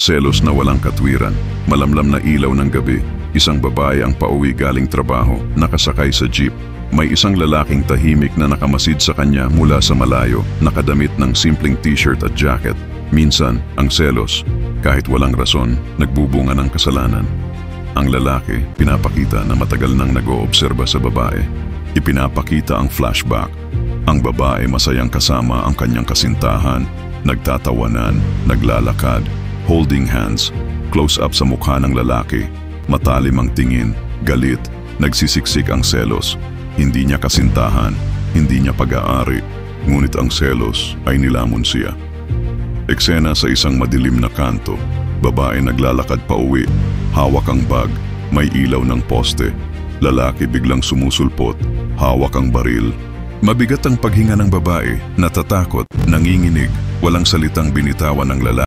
Selos na walang katwiran, malamlam na ilaw ng gabi. Isang babae ang pauwi galing trabaho, nakasakay sa jeep. May isang lalaking tahimik na nakamasid sa kanya mula sa malayo, nakadamit ng simpleng t-shirt at jacket. Minsan, ang selos, kahit walang rason, nagbubunga ng kasalanan. Ang lalaki, pinapakita na matagal nang nag-oobserba sa babae. Ipinapakita ang flashback. Ang babae masayang kasama ang kanyang kasintahan, nagtatawanan, naglalakad, holding hands, close up sa mukha ng lalaki, matalim ang tingin, galit, nagsisiksik ang selos. Hindi niya kasintahan, hindi niya pag-aari, ngunit ang selos ay nilamon siya. Eksena sa isang madilim na kanto, babae naglalakad pa uwi, hawak ang bag, may ilaw ng poste. Lalaki biglang sumusulpot, hawak ang baril. Mabigat ang paghinga ng babae, natatakot, nanginginig, walang salitang binitawan ng lalaki.